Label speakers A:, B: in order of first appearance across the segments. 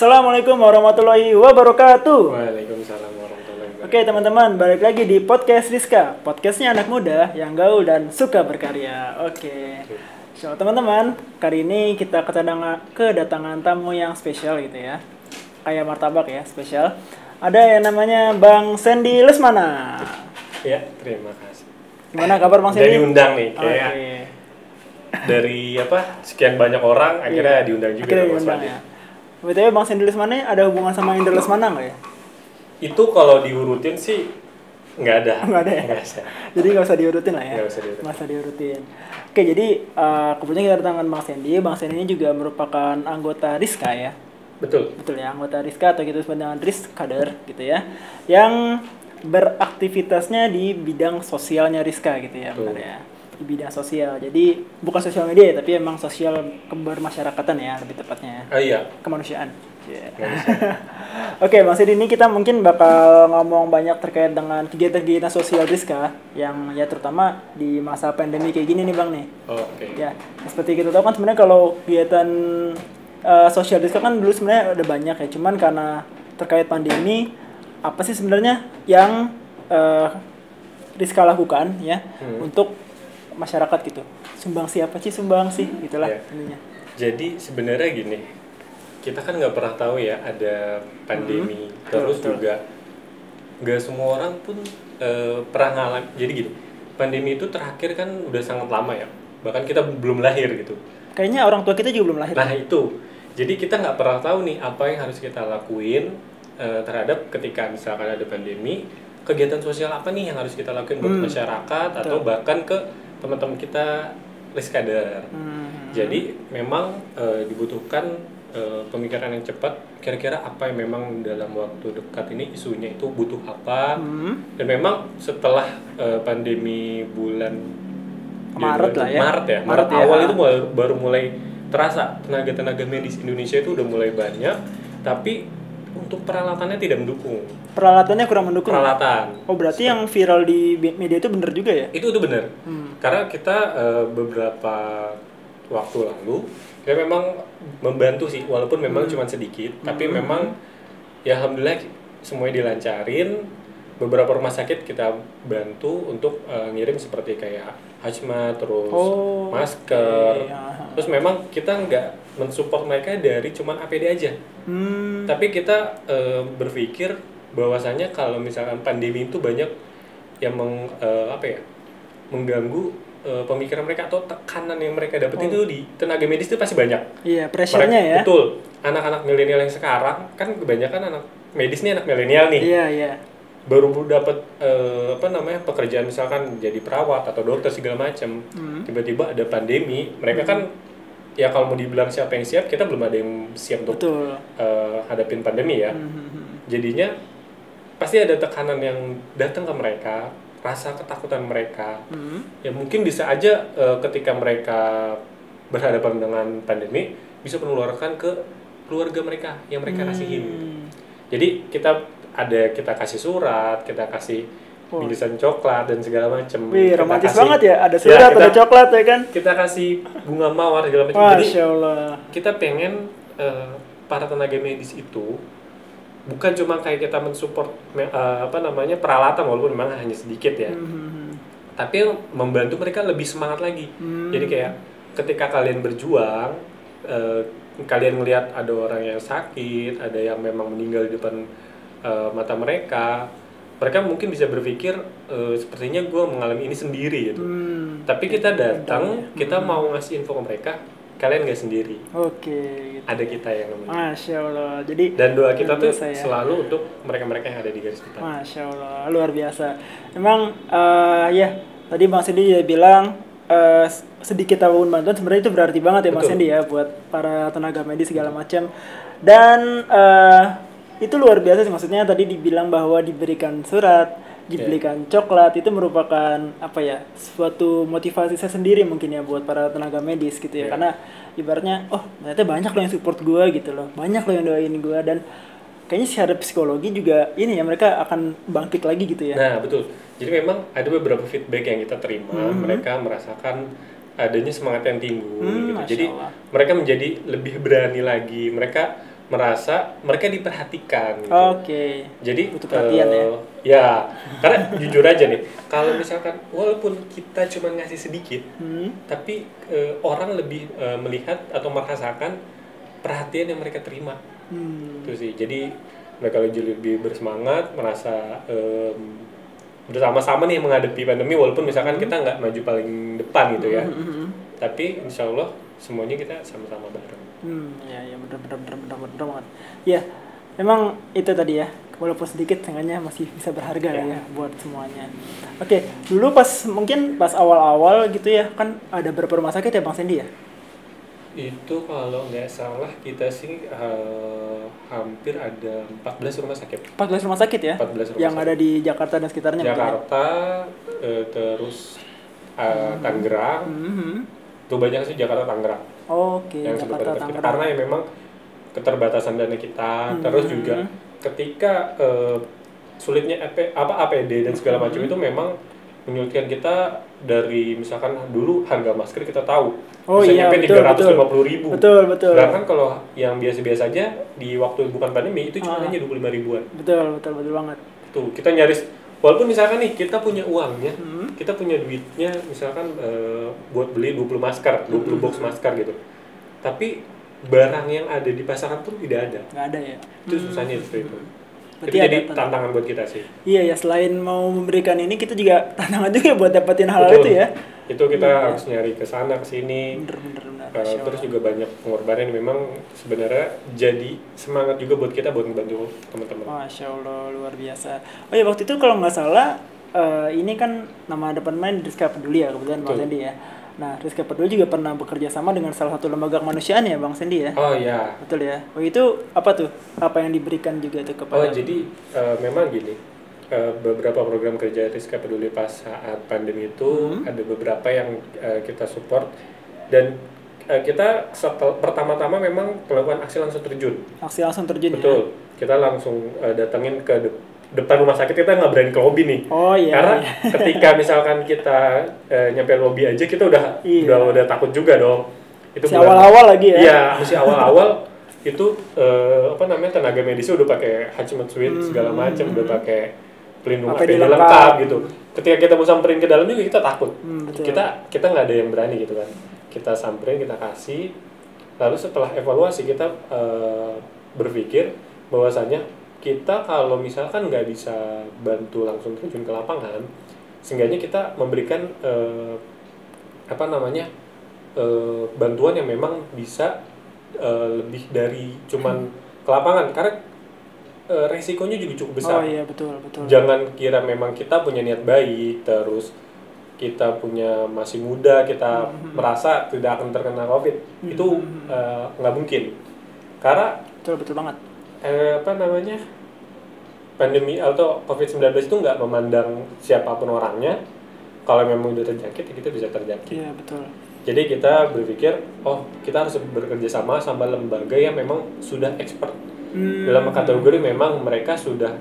A: Assalamualaikum warahmatullahi wabarakatuh.
B: Waalaikumsalam warahmatullahi wabarakatuh.
A: Oke teman-teman, balik lagi di podcast Rizka. Podcastnya anak muda yang gaul dan suka berkarya. Oke. So teman-teman, kali ini kita kedatangan tamu yang spesial gitu ya. Kayak martabak ya, spesial. Ada yang namanya Bang Sandy Lesmana.
B: Ya, terima kasih.
A: Gimana kabar Bang
B: Udah
A: Sandy?
B: diundang nih, kayak
A: Oke.
B: dari sekian banyak orang akhirnya diundang juga
A: Akhirnya
B: sama Mas
A: diundang
B: Fadil.
A: ya. BTW Bang Sandy Lesmana ada hubungan sama Indra Lesmana nggak ya?
B: Itu kalau diurutin sih nggak ada.
A: Nggak ada ya?
B: Nggak ada.
A: Jadi nggak usah diurutin lah ya.
B: Nggak usah diurutin.
A: Nggak usah diurutin. Oke, jadi kebetulan kita kedatangan Bang Sandy. Bang Sandy ini juga merupakan anggota Rizka ya.
B: Betul.
A: Betul ya, anggota Rizka atau kita sebut dengan Rizkader gitu ya. Yang beraktivitasnya di bidang sosialnya Rizka gitu ya,
B: Betul.
A: benar ya. Di bidang sosial. Jadi bukan sosial media ya, tapi emang sosial kebermasyarakatan ya, lebih tepatnya.
B: Ah iya.
A: Kemanusiaan. Yeah.
B: Kemanusiaan.
A: Oke, Bang Sandy, ini kita mungkin bakal ngomong banyak terkait dengan kegiatan-kegiatan sosial Rizka yang ya terutama di masa pandemi kayak gini nih Bang nih.
B: Oke.
A: Ya, seperti kita tahu kan sebenarnya kalau kegiatan sosial Rizka kan dulu sebenarnya udah banyak ya, cuman karena terkait pandemi apa sih sebenarnya yang Rizka lakukan ya untuk masyarakat gitu. Sumbangsi apa sih sumbangsi gitulah
B: Ya.
A: intinya.
B: Jadi sebenarnya gini, kita kan nggak pernah tahu ya ada pandemi, terus
A: Betul.
B: juga nggak semua orang pun pernah ngalamin. Jadi gini, pandemi itu terakhir kan udah sangat lama ya, bahkan kita belum lahir gitu.
A: Kayaknya orang tua kita juga belum lahir.
B: Nah itu, jadi kita nggak pernah tahu nih apa yang harus kita lakuin terhadap ketika misalkan ada pandemi, kegiatan sosial apa nih yang harus kita lakuin buat masyarakat atau bahkan ke teman-teman kita Rizkader. Jadi memang dibutuhkan pemikiran yang cepat. Kira-kira apa yang memang dalam waktu dekat ini isunya itu butuh apa? Dan memang setelah pandemi bulan
A: Maret lah ya.
B: Maret ya.
A: Maret ya.
B: Awal itu baru mulai terasa tenaga-tenaga medis Indonesia itu udah mulai banyak, tapi untuk peralatannya tidak mendukung.
A: Peralatannya kurang mendukung.
B: Peralatan.
A: Oh, berarti yang viral di media itu bener juga ya?
B: Itu benar. Karena kita beberapa waktu lalu kita memang membantu sih, walaupun memang cuma sedikit, tapi memang ya alhamdulillah semuanya dilancarin. Beberapa rumah sakit kita bantu untuk ngirim seperti kayak hazmat, terus masker. Terus memang kita nggak mensupport mereka dari cuman APD aja. Tapi kita berpikir bahwasanya kalau misalkan pandemi itu banyak yang mengganggu pemikiran mereka atau tekanan yang mereka dapat itu di tenaga medis itu pasti banyak.
A: Iya, pressure-nya ya.
B: Betul. Anak-anak milenial yang sekarang kan kebanyakan anak medis nih anak milenial nih.
A: Iya, iya.
B: Baru dapat pekerjaan misalkan jadi perawat atau dokter segala macam. Tiba-tiba ada pandemi, mereka kan ya kalau mau dibilang siapa yang siap, kita belum ada yang siap untuk hadapin pandemi ya. Jadinya pasti ada tekanan yang datang ke mereka, rasa ketakutan mereka. Ya mungkin bisa aja ketika mereka berhadapan dengan pandemi bisa menularkan ke keluarga mereka yang mereka kasihin. Jadi kita kasih surat, kita kasih bingkisan coklat dan segala macam.
A: Wih, romantis banget ya, ada surat, ada coklat ya kan?
B: Kita kasih bunga mawar segala macam. Jadi
A: Masya Allah.
B: kita pengen para tenaga medis itu bukan cuma kayak kita mensupport peralatan walaupun memang hanya sedikit ya. Tapi membantu mereka lebih semangat lagi. Jadi kayak ketika kalian berjuang, kalian melihat ada orang yang sakit, ada yang memang meninggal di depan mata mereka mungkin bisa berpikir sepertinya gue mengalami ini sendiri gitu. Tapi kita datang, kita mau ngasih info ke mereka, kalian nggak sendiri.
A: Oke. Gitu.
B: Ada kita yang nemenin.
A: Masya Allah. Jadi
B: Dan doa kita tuh
A: ya.
B: selalu untuk mereka-mereka yang ada di garis depan.
A: Masya Allah, luar biasa. Memang ya tadi Bang Sandy juga bilang sedikit apapun bantuan sebenarnya itu berarti banget ya Bang Sandy ya buat para tenaga medis segala macam. Dan itu luar biasa sih, maksudnya tadi dibilang bahwa diberikan surat, diberikan coklat, itu merupakan suatu motivasi saya sendiri mungkin ya buat para tenaga medis gitu ya. Karena ibaratnya ternyata banyak loh yang support gue gitu loh, banyak loh yang doain gue, dan kayaknya secara psikologi juga ini ya mereka akan bangkit lagi gitu ya.
B: Nah betul, jadi memang ada beberapa feedback yang kita terima, mereka merasakan adanya semangat yang timbul gitu. Jadi mereka menjadi lebih berani lagi, mereka merasa mereka diperhatikan gitu.
A: Oke.
B: Jadi
A: butuh perhatian ya.
B: Ya, karena jujur aja nih, kalau misalkan walaupun kita cuma ngasih sedikit, tapi orang lebih melihat atau merasakan perhatian yang mereka terima. Itu sih. Jadi mereka lebih bersemangat, merasa bersama-sama nih menghadapi pandemi, walaupun misalkan kita nggak maju paling depan gitu ya. Tapi insya Allah semuanya kita sama-sama bareng.
A: Ya benar banget. Ya, memang itu tadi ya. Walaupun sedikit, setengahnya masih bisa berharga lah ya buat semuanya. Oke, dulu mungkin pas awal-awal gitu ya, kan ada beberapa rumah sakit ya Bang Sandy ya?
B: Itu kalau nggak salah kita sih hampir ada 14 rumah sakit.
A: 14 rumah sakit ya?
B: 14 rumah
A: yang
B: sakit.
A: ada di Jakarta dan sekitarnya.
B: Jakarta, terus Tangerang. Tuh banyak sih Jakarta, Tangerang.
A: Oke,
B: yang
A: Jakarta, Tangerang.
B: Karena ya memang keterbatasan dana kita, terus juga ketika sulitnya APD dan segala macam itu memang menyulitkan kita. Dari misalkan dulu harga masker kita tahu bisa nyampe 350.000.
A: Betul.
B: Sedangkan kalau yang biasa-biasa aja di waktu bukan pandemi itu cuma hanya 25 ribuan.
A: Betul banget.
B: Tuh kita nyaris, walaupun misalkan nih kita punya uangnya, kita punya duitnya misalkan buat beli 20 masker, 20 box masker gitu. Tapi barang yang ada di pasaran pun tidak ada.
A: Nggak ada ya.
B: Itu susahnya seperti itu.
A: Berarti
B: itu jadi tantangan buat kita sih.
A: Iya ya, selain mau memberikan ini, kita juga tantangan juga buat dapetin hal itu ya.
B: Itu kita harus nyari ke sana ke sini.
A: Bener.
B: Terus juga banyak pengorbanan yang memang sebenarnya jadi semangat juga buat kita buat membantu teman-teman.
A: Masya Allah, luar biasa. Oh ya, waktu itu kalau nggak salah ini kan nama depan main Rizka Peduli ya, kebetulan Bang Sandy ya. Nah, Rizka Peduli juga pernah bekerja sama dengan salah satu lembaga kemanusiaan ya, Bang Sandy ya?
B: Oh iya.
A: Betul ya. Oh itu apa tuh? Apa yang diberikan juga itu kepada?
B: Oh jadi memang gini, beberapa program kerja Rizka Peduli pas saat pandemi itu ada beberapa yang kita support, dan kita pertama-tama memang melakukan aksi langsung terjun.
A: Aksi langsung terjun.
B: Betul. Ya? Kita langsung datengin ke depan rumah sakit, kita nggak berani ke lobby nih.
A: Oh iya.
B: Karena ketika misalkan kita nyampe lobby aja kita udah takut juga dong. Itu
A: masih awal-awal lagi ya.
B: Iya, masih awal-awal itu tenaga medisnya udah pakai hazmat suit segala macam, udah pakai pelindung APD lengkap gitu. Ketika kita mau samperin ke dalam juga kita takut. Kita nggak ada yang berani gitu kan. Kita samperin, kita kasih. Lalu setelah evaluasi kita berpikir bahwasanya kita kalau misalkan nggak bisa bantu langsung terjun ke lapangan, seenggaknya kita memberikan bantuan yang memang bisa lebih dari cuman ke lapangan, karena resikonya juga cukup besar.
A: Oh iya, betul.
B: Jangan kira memang kita punya niat baik, terus kita masih muda, kita merasa tidak akan terkena COVID. Itu nggak mungkin, karena
A: betul banget.
B: Pandemi atau COVID-19 itu nggak memandang siapapun orangnya. Kalau memang udah terjangkit, kita bisa terjangkit.
A: Iya, betul.
B: Jadi kita berpikir, kita harus bekerja sama lembaga yang memang sudah expert dalam kategori, memang mereka sudah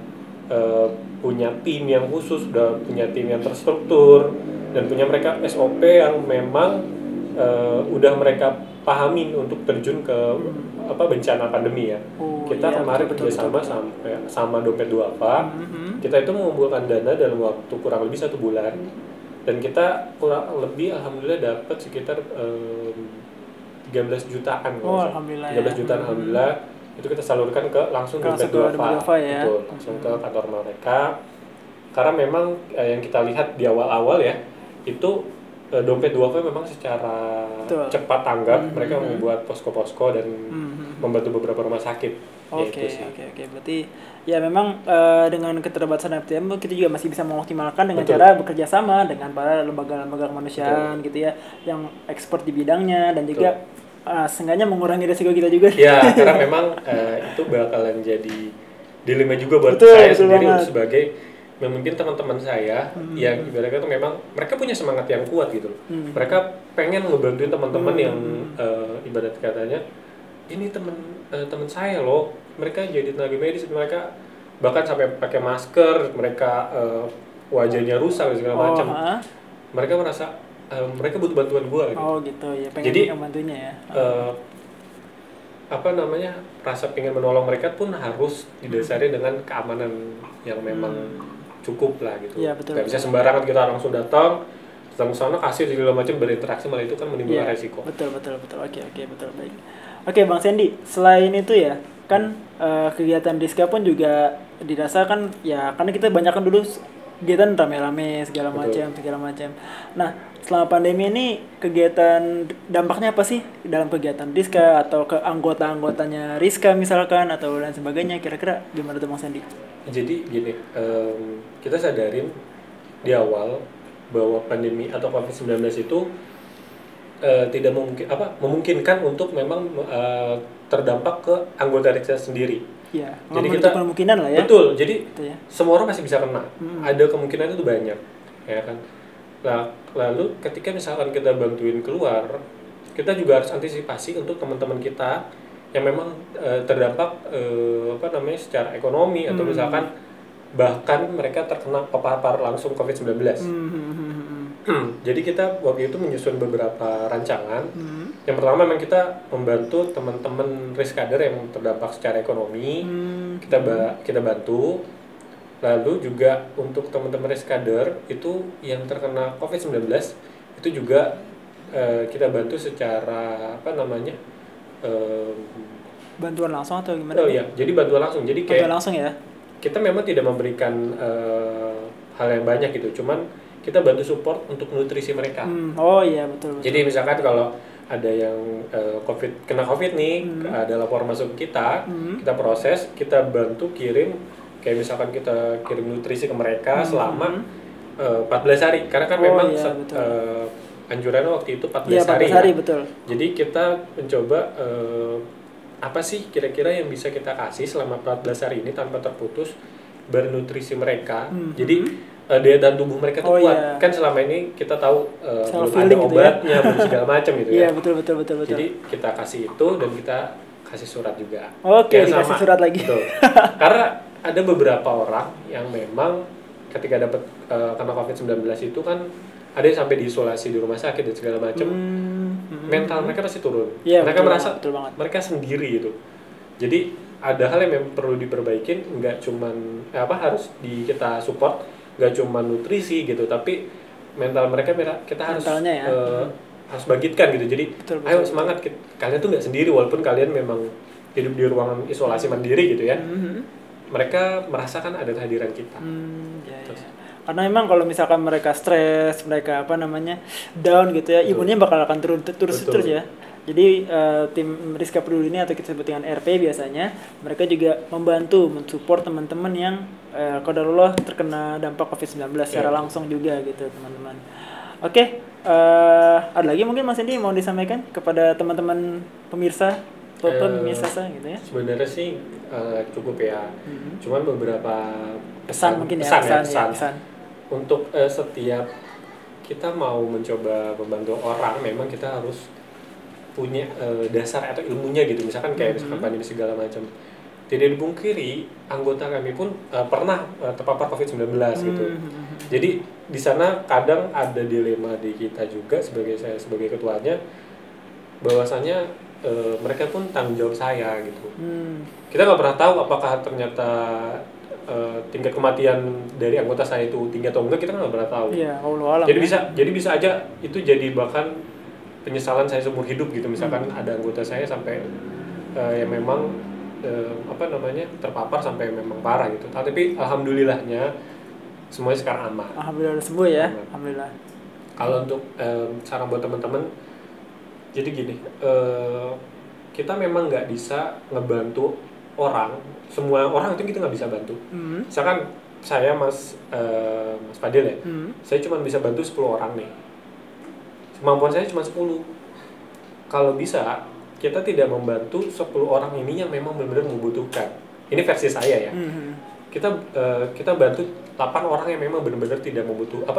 B: punya tim yang khusus, sudah punya tim yang terstruktur, dan punya mereka SOP yang memang udah mereka pahamin untuk terjun ke bencana pandemi ya. Kita kemarin kerjasama sama Dompet Duafa. Kita itu mengumpulkan dana dalam waktu kurang lebih 1 bulan, dan kita kurang lebih alhamdulillah dapat sekitar 13 jutaan.
A: Alhamdulillah.
B: 13 jutaan alhamdulillah. Itu kita salurkan langsung Dompet Duafa.
A: Ya.
B: Betul, langsung ke kantor mereka. Karena memang yang kita lihat di awal-awal ya, itu Dompet Duafa memang secara cepat tanggap. Mereka membuat posko-posko dan membantu beberapa rumah sakit.
A: Oke. Berarti ya memang dengan keterbatasan FTM kita juga masih bisa mengoptimalkan dengan cara bekerja sama dengan para lembaga-lembaga kemanusiaan gitu ya, yang expert di bidangnya, dan juga seenggaknya mengurangi resiko kita juga.
B: Ya, karena memang itu bakalan jadi dilema juga buat saya sendiri sebagai memimpin teman-teman saya yang ibaratnya tuh memang mereka punya semangat yang kuat gitu. Mereka pengen ngebantuin teman-teman yang ibarat katanya ini teman saya loh, mereka jadi tenaga medis, mereka bahkan sampai pakai masker, mereka wajahnya rusak dan segala macam. Mereka merasa mereka butuh bantuan gue gitu.
A: Oh gitu ya, pengen jadi membantunya ya.
B: apa namanya, rasa pengen menolong mereka pun harus didasari dengan keamanan yang memang cukup lah gitu.
A: Iya, betul,
B: Gak bisa
A: betul.
B: sembarangan kita langsung datang ke sana kasih segala macam berinteraksi, malah itu kan menimbulkan
A: Iya,
B: resiko.
A: betul. Oke, betul, baik. Oke, Bang Sandy, selain itu ya, kan kegiatan Diska pun juga dirasakan ya, karena kita banyak kan dulu kegiatan rame-rame segala
B: Betul.
A: macam. Nah, selama pandemi ini kegiatan dampaknya apa sih dalam kegiatan Diska atau ke anggota-anggotanya Rizka misalkan atau lain sebagainya, kira-kira gimana tuh Bang Sandy?
B: Jadi gini, kita sadarin di awal bahwa pandemi atau COVID-19 itu tidak memungkinkan untuk memang terdampak ke anggota kita sendiri.
A: Iya,
B: Jadi
A: menutup
B: kita
A: kemungkinan lah ya.
B: betul. Jadi
A: Gitu ya.
B: semua orang masih bisa kena. Ada kemungkinan itu banyak, ya kan. Nah, lalu ketika misalkan kita bantuin keluar, kita juga harus antisipasi untuk teman-teman kita yang memang terdampak secara ekonomi atau misalkan bahkan mereka terkena papar langsung COVID-19. Jadi kita waktu itu menyusun beberapa rancangan. Yang pertama memang kita membantu teman-teman riskader yang terdampak secara ekonomi. Kita bantu. Lalu juga untuk teman-teman riskader itu yang terkena COVID-19 itu juga kita bantu secara
A: Bantuan langsung atau gimana?
B: oh iya, jadi bantuan langsung. Jadi kayak
A: Bantuan langsung ya.
B: kita memang tidak memberikan hal yang banyak gitu, cuman kita bantu support untuk nutrisi mereka.
A: Oh iya, betul.
B: Jadi misalkan kalau ada yang kena COVID nih, ada laporan masuk ke kita, kita proses, kita bantu kirim, kayak misalkan kita kirim nutrisi ke mereka selama 14 hari, karena kan memang
A: iya,
B: anjurannya waktu itu 14
A: Iya, 14 hari,
B: ya.
A: betul.
B: Jadi kita mencoba apa sih kira-kira yang bisa kita kasih selama 14 hari ini tanpa terputus bernutrisi mereka. Jadi daya tahan tubuh mereka tuh kuat.
A: Iya.
B: Kan selama ini kita tahu belum ada
A: Self-healing gitu ya.
B: obatnya, belum segala macam gitu ya.
A: Iya, betul.
B: Jadi kita kasih itu dan kita kasih surat juga.
A: Oke,
B: Ya,
A: dikasih
B: sama.
A: surat lagi.
B: Betul. Karena ada beberapa orang yang memang ketika dapat kena COVID-19 itu kan ada yang sampai diisolasi di rumah sakit dan segala macam. Mental mereka pasti turun.
A: Iya,
B: Mereka
A: betul,
B: merasa
A: betul banget.
B: mereka sendiri gitu. Jadi ada hal yang memang perlu diperbaikin, nggak cuman harus kita support, nggak cuma nutrisi gitu, tapi mental mereka kita harus
A: Mentalnya ya.
B: harus bangkitkan gitu. Jadi
A: Betul,
B: ayo semangat, kalian tuh nggak sendiri walaupun kalian memang hidup di ruangan isolasi mandiri gitu ya. Mereka merasakan ada kehadiran kita.
A: Ya. Karena memang kalau misalkan mereka stres, mereka down gitu ya, imunnya bakal akan terus ya. Jadi tim Rizka Peduli ini atau kita sebut dengan RP biasanya, mereka juga membantu mensupport teman-teman yang qadarullah terkena dampak COVID-19 secara langsung juga gitu teman-teman. Oke, ada lagi mungkin Mas Indi mau disampaikan kepada teman-teman pemirsa pemirsa gitu ya?
B: Sebenarnya sih cukup ya. Cuman beberapa
A: pesan mungkin ya, pesan.
B: Untuk setiap kita mau mencoba membantu orang, memang kita harus punya dasar atau ilmunya gitu. Misalkan kayak misalkan pandemi segala macam. Tidak dipungkiri, anggota kami pun pernah terpapar COVID-19 gitu. Jadi di sana kadang ada dilema di kita juga saya sebagai ketuanya, bahwasanya mereka pun tanggung jawab saya gitu. Kita nggak pernah tahu apakah ternyata tingkat kematian dari anggota saya itu tinggi atau enggak, kita nggak pernah tahu.
A: Iya, Allah alam.
B: Jadi bisa aja itu jadi bahkan penyesalan saya seumur hidup gitu. Misalkan ada anggota saya sampai yang memang terpapar sampai memang parah gitu. Tapi alhamdulillahnya semuanya sekarang aman.
A: Alhamdulillah sembuh ya. Alhamdulillah.
B: Kalau untuk saran buat teman-teman, jadi gini, kita memang nggak bisa ngebantu orang, semua orang itu kita nggak bisa bantu. Misalkan saya Mas Fadil ya, saya cuma bisa bantu 10 orang nih, kemampuan saya cuma 10. Kalau bisa kita tidak membantu 10 orang ini yang memang benar-benar membutuhkan. Ini versi saya ya. Kita bantu 8 orang yang memang benar-benar tidak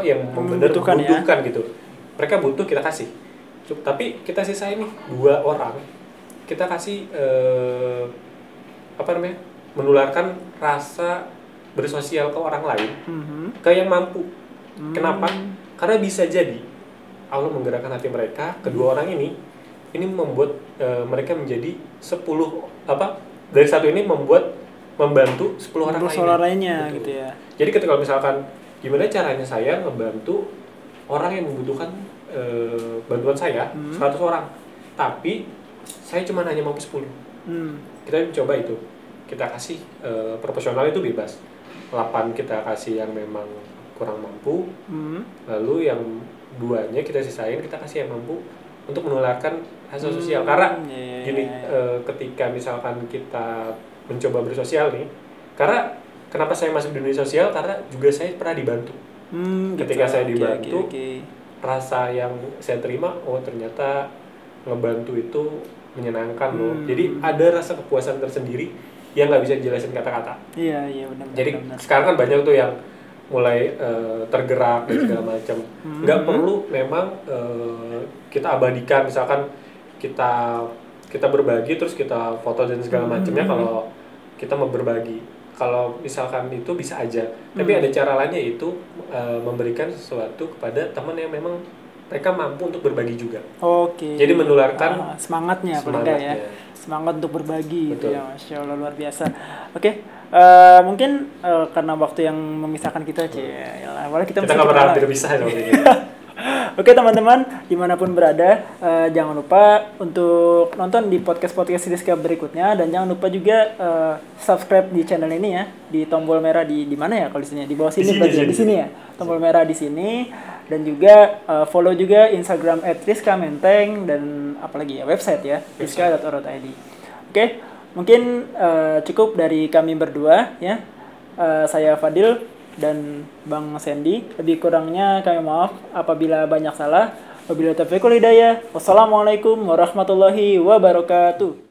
B: yang membutuhkan gitu. Mereka butuh, kita kasih. Tapi kita sisa ini 2 orang, kita kasih menularkan rasa bersosial ke orang lain, ke yang mampu. Kenapa? Karena bisa jadi Allah menggerakkan hati mereka, kedua orang ini membuat mereka menjadi 10 dari satu ini membantu 10 orang
A: lainnya
B: gitu.
A: Gitu ya.
B: Jadi ketika misalkan gimana caranya saya ngebantu orang yang membutuhkan bantuan saya 100 orang, tapi saya cuma hanya mampu 10. Kita coba itu, kita kasih proporsional itu bebas. 8 kita kasih yang memang kurang mampu, lalu yang 2-nya kita sisain, kita kasih yang mampu untuk menularkan hasil sosial. Karena gini, ketika misalkan kita mencoba bersosial nih, karena kenapa saya masuk di dunia sosial, karena juga saya pernah dibantu. Ketika saya dibantu, rasa yang saya terima, oh ternyata ngebantu itu menyenangkan loh. Jadi ada rasa kepuasan tersendiri yang nggak bisa dijelasin kata-kata.
A: Iya benar.
B: Jadi sekarang kan banyak tuh yang mulai tergerak dan segala macam. Nggak perlu memang kita abadikan, misalkan kita berbagi terus kita foto dan segala macamnya. Kalau kita mau berbagi, kalau misalkan itu bisa aja, tapi ada cara lainnya, yaitu memberikan sesuatu kepada teman yang memang mereka mampu untuk berbagi juga. Jadi menularkan
A: semangatnya. Ya, semangat untuk berbagi. Gitu ya, Masya Allah, luar biasa. Mungkin karena waktu yang memisahkan kita, boleh kita
B: nggak pernah berpisah.
A: Oke teman-teman, dimanapun berada, jangan lupa untuk nonton di podcast Rizka berikutnya, dan jangan lupa juga subscribe di channel ini ya, di tombol merah di mana ya kalau di sini, di bawah sini, di sini ya, tombol merah di sini, dan juga follow juga Instagram @rizkamenteng, dan apalagi ya, website ya, rizka.org.id. Oke, mungkin cukup dari kami berdua ya. Saya Fadil dan Bang Sandy. Lebih kurangnya kami maaf apabila banyak salah. Wabillahi taufiq wal hidayah. Wassalamualaikum warahmatullahi wabarakatuh.